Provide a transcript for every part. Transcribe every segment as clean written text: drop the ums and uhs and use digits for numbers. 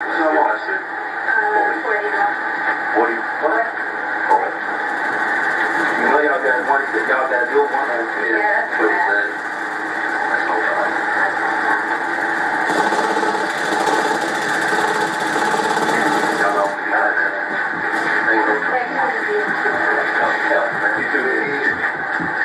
How much is it? 40. 40? What? You know y'all got money, y'all got to do one on here. Yeah, that's What is bad. that? That's no problem. Y'all know we got it. Thank you. Yeah, thank you too.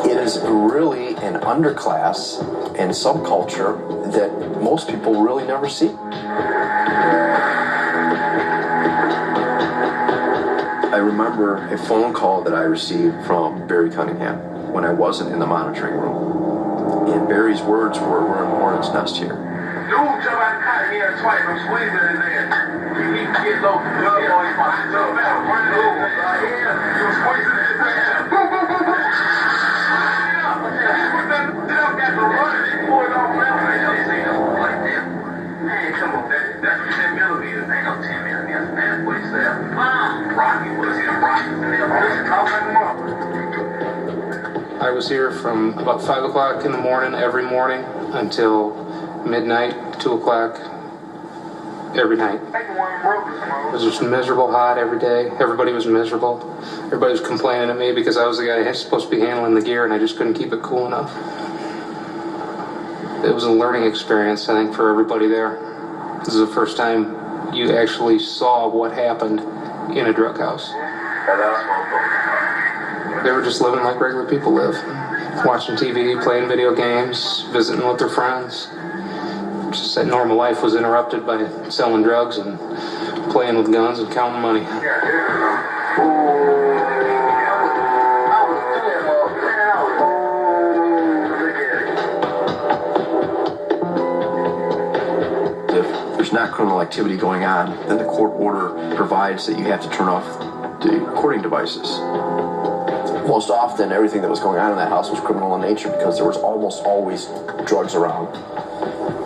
It is really an underclass and subculture that most people really never see. I remember a phone call that I received from Barry Cunningham when I wasn't in the monitoring room. And Barry's words were, "We're in hornet's nest here." Dude, jump out the car here twice. I'm squeezing in there. He get low. Good boy, my son. Run it over. Yeah, you're squeezing in there. Boom, boom, boom, boom. Come on, that's 10 millimeters. Ain't no 10 millimeters, man. What he said? Rocky was here. Rocky was in there. Talk like a mother. I was here from about 5 o'clock in the morning every morning until midnight, 2 o'clock every night. It was just miserable hot every day. Everybody was miserable. Everybody was complaining at me because I was the guy who was supposed to be handling the gear and I just couldn't keep it cool enough. It was a learning experience, I think, for everybody there. This is the first time you actually saw what happened in a drug house. They were just living like regular people live. Watching TV, playing video games, visiting with their friends. Just that normal life was interrupted by selling drugs and playing with guns and counting money. If there's not criminal activity going on, then the court order provides that you have to turn off the recording devices. Most often, everything that was going on in that house was criminal in nature because there was almost always drugs around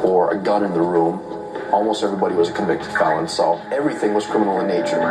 or a gun in the room. Almost everybody was a convicted felon, so everything was criminal in nature.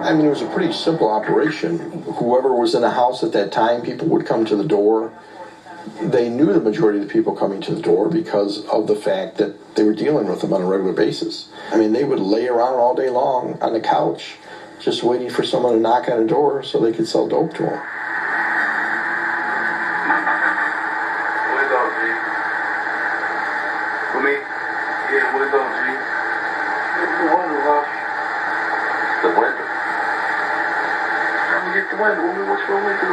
I mean, it was a pretty simple operation. Whoever was in the house at that time, people would come to the door. They knew the majority of the people coming to the door because of the fact that they were dealing with them on a regular basis. I mean, they would lay around all day long on the couch just waiting for someone to knock on a door so they could sell dope to them. What's wrong with the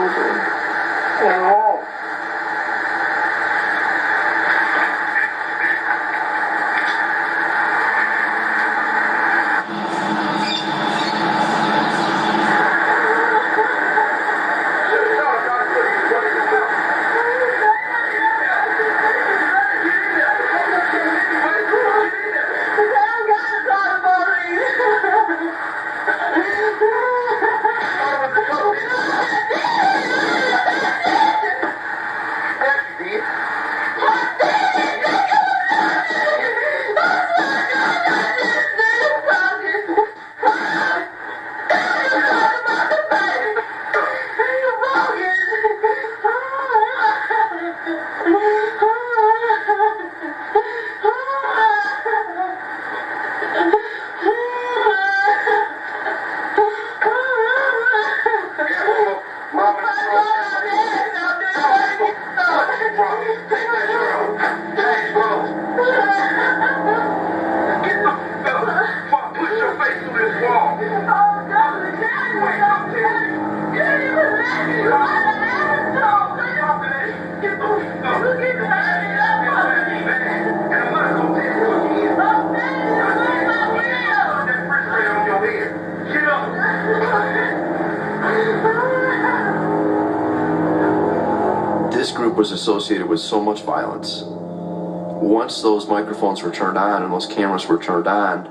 was associated with so much violence. Once those microphones were turned on and those cameras were turned on,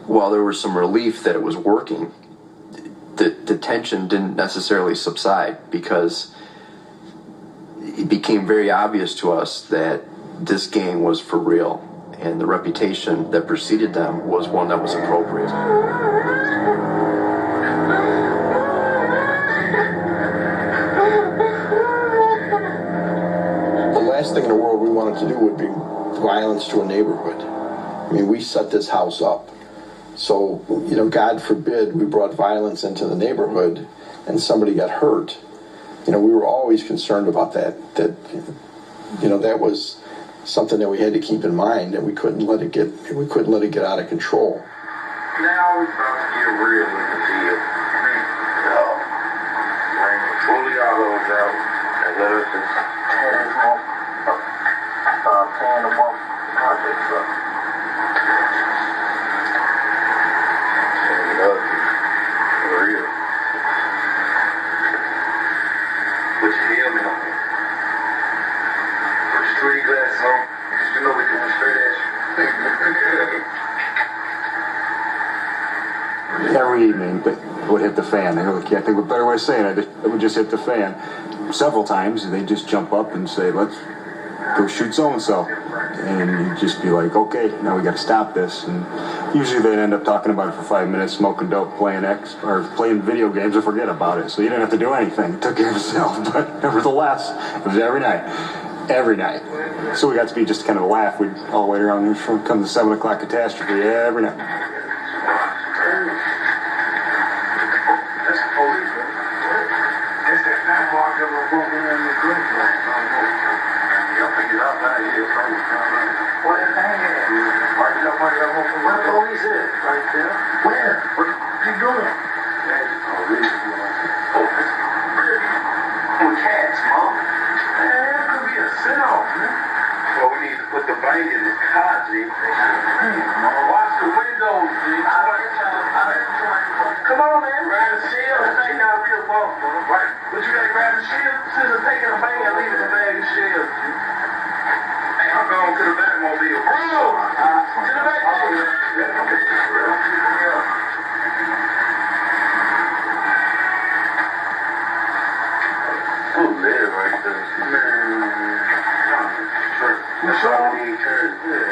while there was some relief that it was working, the tension didn't necessarily subside, because it became very obvious to us that this gang was for real, and the reputation that preceded them was one that was appropriate. The last thing in the world we wanted to do would be violence to a neighborhood. I mean, we set this house up. So, you know, God forbid we brought violence into the neighborhood and somebody got hurt. You know, we were always concerned about that, you know, that was something that we had to keep in mind, and we couldn't let it get out of control. Now we're about to get real with the deal. Pull the autos out and let us just tear this off. Tearing them off the project truck. Tearing it up. For real. Put your helmet on. Put your 3D glasses on. Cause you know we doing straight at you. Every evening, it would hit the fan. I can't think of a better way of saying it. It would just hit the fan. Several times, they'd just jump up and say, "Let's go shoot so-and-so." And you'd just be like, "Okay, now we got to stop this." And usually they'd end up talking about it for 5 minutes, smoking dope, playing video games, and forget about it. So you didn't have to do anything. It took care of itself. But nevertheless, it was every night. Every night. So we got to be just kind of a laugh. We'd all wait around here from come the 7 o'clock catastrophe every night. Where the police is? Right there. Where? What are you doing? Cats, Mom. Man, that could be a sit-off, man. Well, we need to put the bank in the car, G. Watch the windows, G. Come on, man. Grab the shield. This ain't not real wealth, bro. Right. But you gotta grab the shield. Instead of taking a bank and leaving the bag of shields, G. Hey, I'm going to the Batmobile. Bro! To the back. Who live right there? Man.